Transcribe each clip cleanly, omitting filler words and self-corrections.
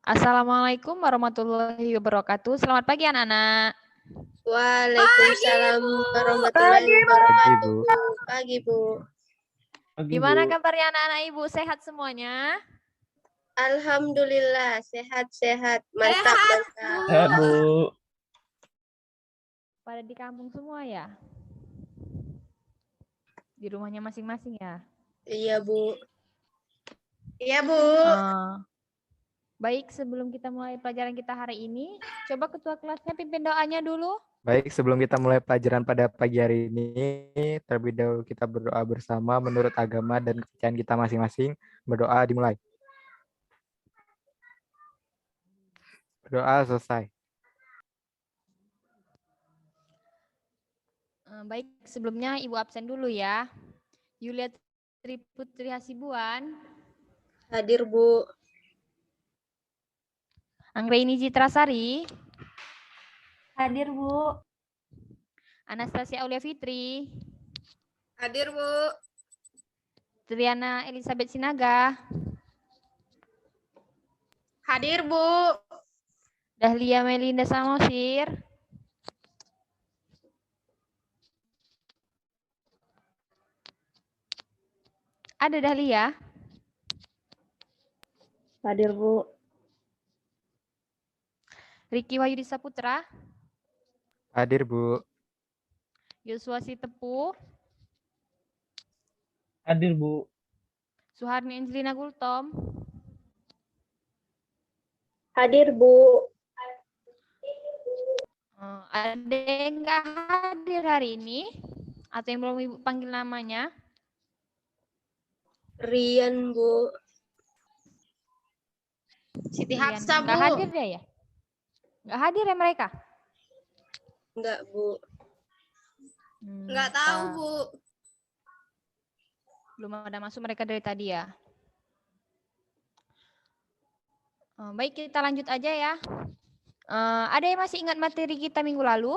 Assalamualaikum warahmatullahi wabarakatuh. Selamat pagi anak-anak. Waalaikumsalam warahmatullahi wabarakatuh. Pagi, Bu. Gimana kabarnya anak-anak Ibu? Sehat semuanya? Alhamdulillah, sehat-sehat. Mantap, mantap. Sehat, Bu. Pada di kampung semua ya? Di rumahnya masing-masing ya? Iya, Bu. Iya, Bu. Baik, sebelum kita mulai pelajaran kita hari ini, coba ketua kelasnya pimpin doanya dulu. Baik, sebelum kita mulai pelajaran pada pagi hari ini, terlebih dahulu kita berdoa bersama menurut agama dan kepercayaan kita masing-masing. Berdoa dimulai. Berdoa selesai. Baik, sebelumnya Ibu absen dulu ya. Yulia Triputri Hasibuan. Hadir, Bu. Anggraini Citrasari. Hadir, Bu. Anastasia Aulia Fitri. Hadir, Bu. Triana Elizabeth Sinaga. Hadir, Bu. Dahlia Melinda Samosir. Ada Dahlia? Hadir, Bu. Riki Wahyudi Saputra. Hadir, Bu. Yosua Sitepu. Hadir, Bu. Suharni Angelina Gultom. Hadir, Bu. Ada yang nggak hadir hari ini? Atau yang belum Ibu panggil namanya? Rian, Bu. Siti Hafsa, Bu. Nggak hadir dia ya? Nggak hadir ya mereka? Enggak, Bu. Enggak tahu, Bu. Belum ada masuk mereka dari tadi ya. Baik, kita lanjut aja ya. Ada yang masih ingat materi kita minggu lalu?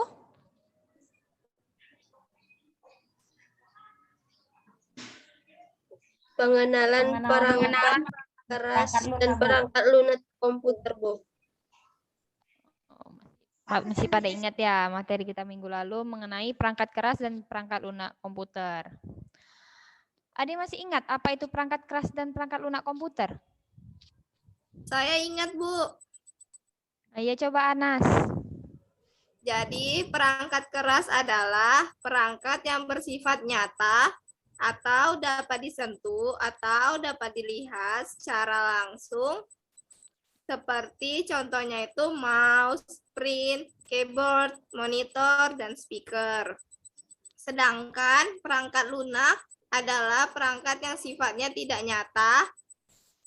Pengenalan perangkat keras dan perangkat lunak komputer, Bu. Masih pada ingat ya materi kita minggu lalu mengenai perangkat keras dan perangkat lunak komputer. Ada yang masih ingat apa itu perangkat keras dan perangkat lunak komputer? Saya ingat, Bu. Ayo coba Anas. Jadi, perangkat keras adalah perangkat yang bersifat nyata atau dapat disentuh atau dapat dilihat secara langsung. Seperti contohnya itu mouse, print, keyboard, monitor, dan speaker. Sedangkan perangkat lunak adalah perangkat yang sifatnya tidak nyata,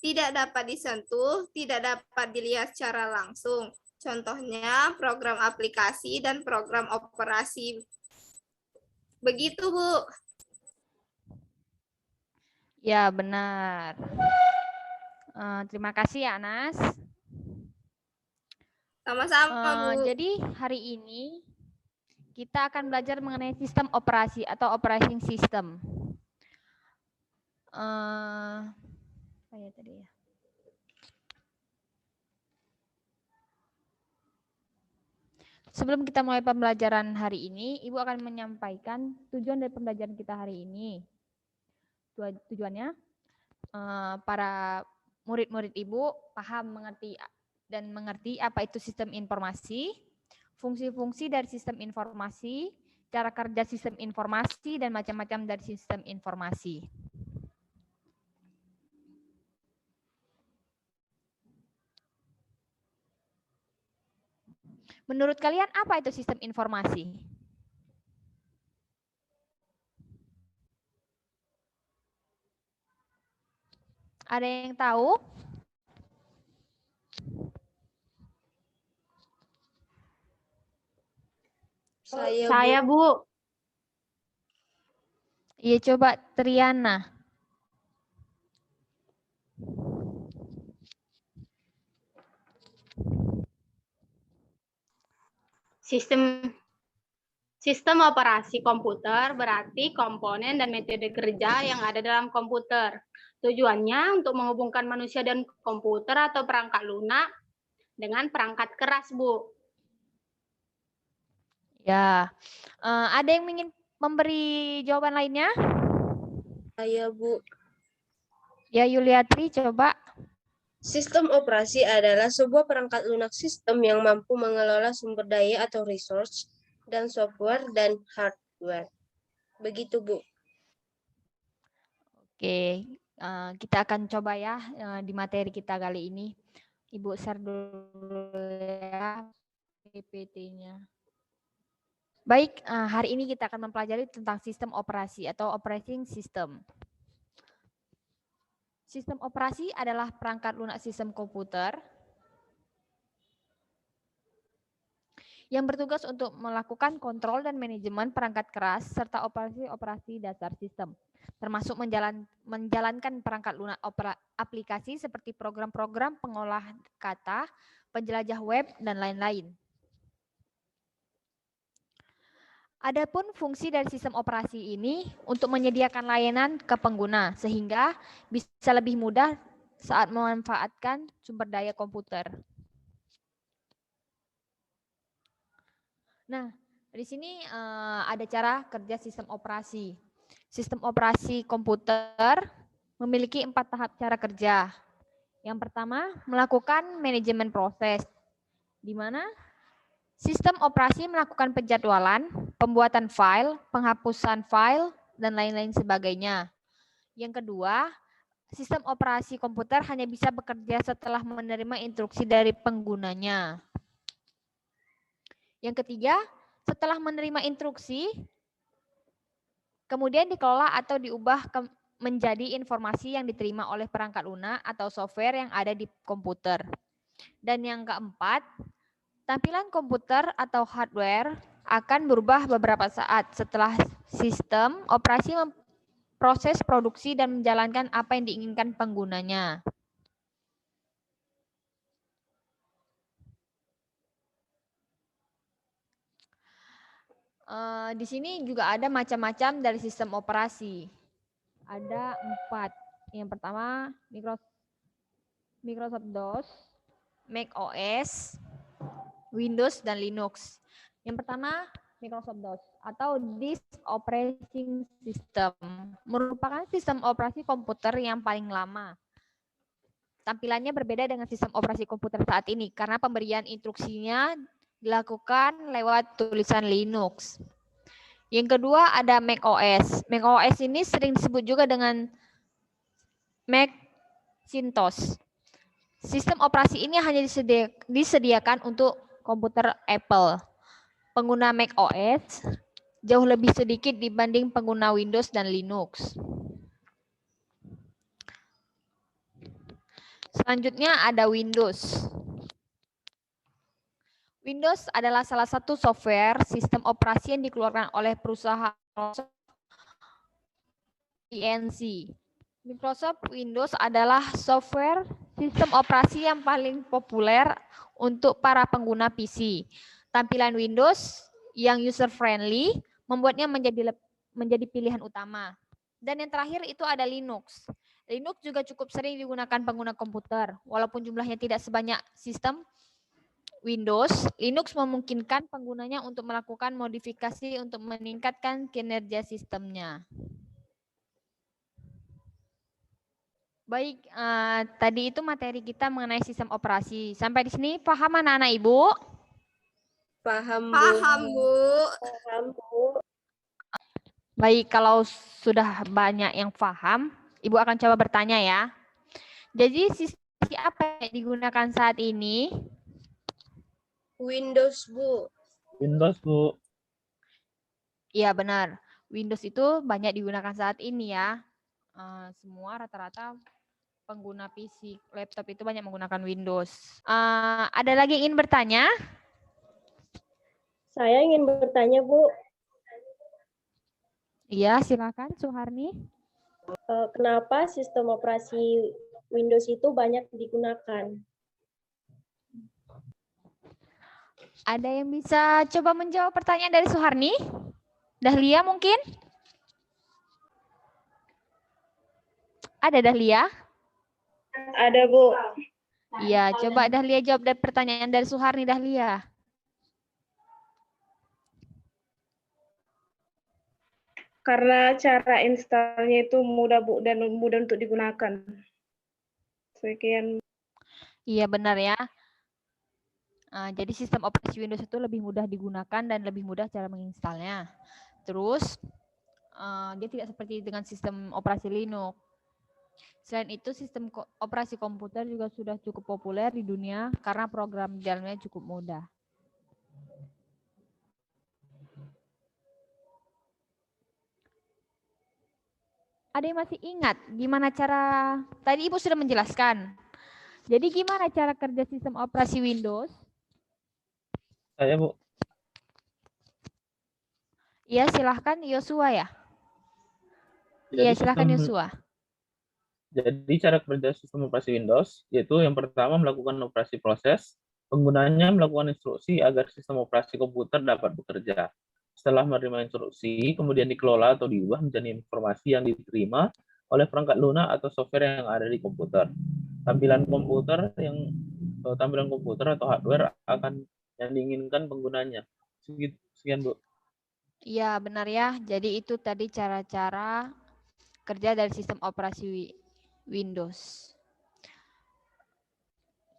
tidak dapat disentuh, tidak dapat dilihat secara langsung. Contohnya program aplikasi dan program operasi. Begitu, Bu. Ya, benar. Terima kasih ya Anas. Sama-sama, Bu. Jadi hari ini kita akan belajar mengenai sistem operasi atau operating system. Apa ya tadi ya? Sebelum kita mulai pembelajaran hari ini, Ibu akan menyampaikan tujuan dari pembelajaran kita hari ini. Tujuannya, para murid-murid Ibu paham, mengerti apa itu sistem informasi, fungsi-fungsi dari sistem informasi, cara kerja sistem informasi, dan macam-macam dari sistem informasi. Menurut kalian apa itu sistem informasi? Ada yang tahu? Saya, Bu. Iya, coba Triana. Sistem operasi komputer berarti komponen dan metode kerja yang ada dalam komputer. Tujuannya untuk menghubungkan manusia dan komputer atau perangkat lunak dengan perangkat keras, Bu. Ya, ada yang ingin memberi jawaban lainnya? Saya, Bu. Ya, Yuliatri, coba. Sistem operasi adalah sebuah perangkat lunak sistem yang mampu mengelola sumber daya atau resource dan software dan hardware. Begitu, Bu. Oke, kita akan coba ya di materi kita kali ini. Ibu share dulu ya PPT-nya. Baik, hari ini kita akan mempelajari tentang sistem operasi atau operating system. Sistem operasi adalah perangkat lunak sistem komputer yang bertugas untuk melakukan kontrol dan manajemen perangkat keras serta operasi-operasi dasar sistem, termasuk menjalankan perangkat lunak aplikasi seperti program-program pengolah kata, penjelajah web, dan lain-lain. Adapun fungsi dari sistem operasi ini untuk menyediakan layanan ke pengguna sehingga bisa lebih mudah saat memanfaatkan sumber daya komputer. Nah, di sini ada cara kerja sistem operasi. Sistem operasi komputer memiliki 4 tahap cara kerja. Yang pertama, melakukan manajemen proses, di mana sistem operasi melakukan penjadwalan, pembuatan file, penghapusan file, dan lain-lain sebagainya. Yang kedua, sistem operasi komputer hanya bisa bekerja setelah menerima instruksi dari penggunanya. Yang ketiga, setelah menerima instruksi, kemudian dikelola atau diubah menjadi informasi yang diterima oleh perangkat lunak atau software yang ada di komputer. Dan yang keempat, tampilan komputer atau hardware akan berubah beberapa saat setelah sistem operasi memproses produksi dan menjalankan apa yang diinginkan penggunanya. Di sini juga ada macam-macam dari sistem operasi. Ada 4. Yang pertama, Microsoft DOS, Mac OS, Windows, dan Linux. Yang pertama, Microsoft DOS atau Disk Operating System merupakan sistem operasi komputer yang paling lama. Tampilannya berbeda dengan sistem operasi komputer saat ini karena pemberian instruksinya dilakukan lewat tulisan Linux. Yang kedua ada Mac OS. Mac OS ini sering disebut juga dengan Macintosh. Sistem operasi ini hanya disediakan untuk komputer Apple. Pengguna Mac OS jauh lebih sedikit dibanding pengguna Windows dan Linux. Selanjutnya ada Windows. Windows adalah salah satu software sistem operasi yang dikeluarkan oleh perusahaan INC. Microsoft Windows adalah software sistem operasi yang paling populer untuk para pengguna PC. Tampilan Windows yang user-friendly membuatnya menjadi pilihan utama. Dan yang terakhir itu ada Linux. Linux juga cukup sering digunakan pengguna komputer. Walaupun jumlahnya tidak sebanyak sistem Windows, Linux memungkinkan penggunanya untuk melakukan modifikasi untuk meningkatkan kinerja sistemnya. Baik, tadi itu materi kita mengenai sistem operasi. Sampai di sini paham anak-anak Ibu? Paham, Bu. Paham, Bu. Paham, Bu. Baik, kalau sudah banyak yang paham, Ibu akan coba bertanya ya. Jadi sistem apa yang digunakan saat ini? Windows, Bu. Windows, Bu. Iya benar, Windows itu banyak digunakan saat ini ya. Semua rata-rata pengguna PC, laptop itu banyak menggunakan Windows. Ada lagi yang ingin bertanya? Saya ingin bertanya, Bu. Iya, silakan Suharni. Kenapa sistem operasi Windows itu banyak digunakan? Ada yang bisa coba menjawab pertanyaan dari Suharni? Dahlia mungkin? Ada Dahlia? Ada, Bu. Iya, coba Dahlia jawab dari pertanyaan dari Suharni, Dahlia. Karena cara installnya itu mudah, Bu, dan mudah untuk digunakan. Sekian. Iya, benar ya. Jadi sistem operasi Windows itu lebih mudah digunakan dan lebih mudah cara menginstalnya. Terus, dia tidak seperti dengan sistem operasi Linux. Selain itu, sistem operasi komputer juga sudah cukup populer di dunia karena program di dalamnya cukup mudah. Ada yang masih ingat gimana cara, tadi Ibu sudah menjelaskan. Jadi gimana cara kerja sistem operasi Windows? Saya, Bu. Iya, silahkan Yosua ya. Iya, silahkan Yosua. Jadi cara kerja sistem operasi Windows yaitu yang pertama melakukan operasi proses, penggunanya melakukan instruksi agar sistem operasi komputer dapat bekerja. Setelah menerima instruksi, kemudian dikelola atau diubah menjadi informasi yang diterima oleh perangkat lunak atau software yang ada di komputer. Tampilan komputer atau hardware akan yang diinginkan penggunanya. Sekian, Bu. Iya, benar ya. Jadi itu tadi cara-cara kerja dari sistem operasi Windows.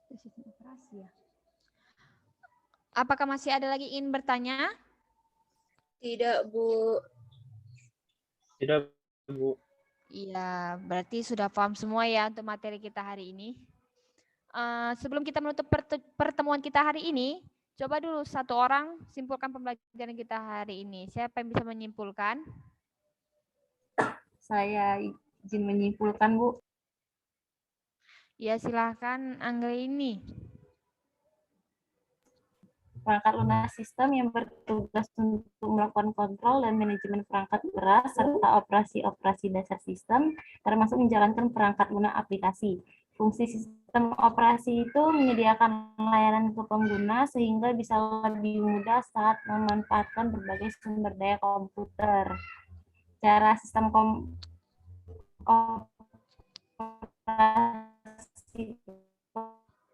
Sistem operasi ya. Apakah masih ada lagi ingin bertanya? Tidak, Bu. Tidak, Bu. Iya, berarti sudah paham semua ya untuk materi kita hari ini. Sebelum kita menutup pertemuan kita hari ini, coba dulu satu orang simpulkan pembelajaran kita hari ini. Siapa yang bisa menyimpulkan? Saya izin menyimpulkan, Bu. Ya, silahkan Anggreni. Perangkat lunak sistem yang bertugas untuk melakukan kontrol dan manajemen perangkat beras serta operasi-operasi dasar sistem, termasuk menjalankan perangkat lunak aplikasi. Fungsi sistem operasi itu menyediakan layanan ke pengguna sehingga bisa lebih mudah saat memanfaatkan berbagai sumber daya komputer. Cara sistem operasi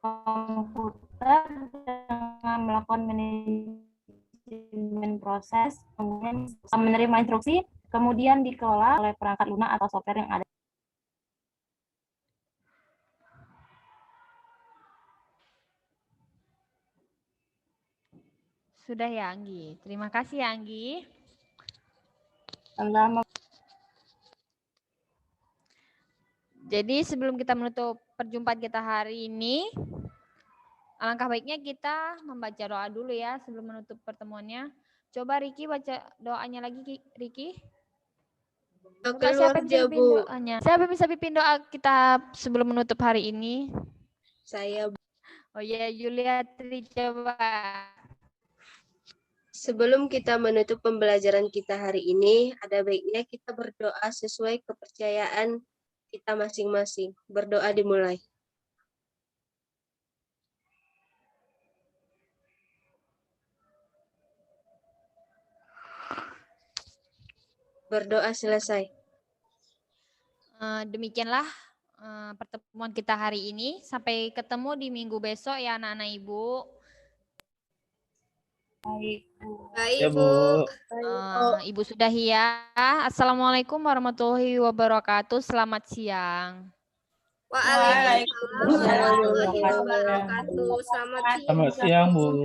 komputer dengan melakukan manajemen proses, kemudian menerima instruksi, kemudian dikelola oleh perangkat lunak atau software yang ada. Sudah ya, Anggi. Terima kasih ya, Anggi. Sama-sama. Jadi sebelum kita menutup perjumpaan kita hari ini, alangkah baiknya kita membaca doa dulu ya sebelum menutup pertemuannya. Coba Riki baca doanya lagi, Riki. Coba siapa yang bisa pimpin doanya? Siapa yang bisa pimpin doa kita sebelum menutup hari ini? Saya. Oh ya, Yuliatri coba. Sebelum kita menutup pembelajaran kita hari ini, ada baiknya kita berdoa sesuai kepercayaan kita masing-masing. Berdoa dimulai. Berdoa selesai. Demikianlah pertemuan kita hari ini. Sampai ketemu di minggu besok ya anak-anak Ibu. Baik, Bu. Baik, Ya, Bu. Ibu sudahi ya. Assalamualaikum warahmatullahi wabarakatuh. Selamat siang. Waalaikumsalam warahmatullahi wabarakatuh. Selamat siang. Selamat siang, Bu.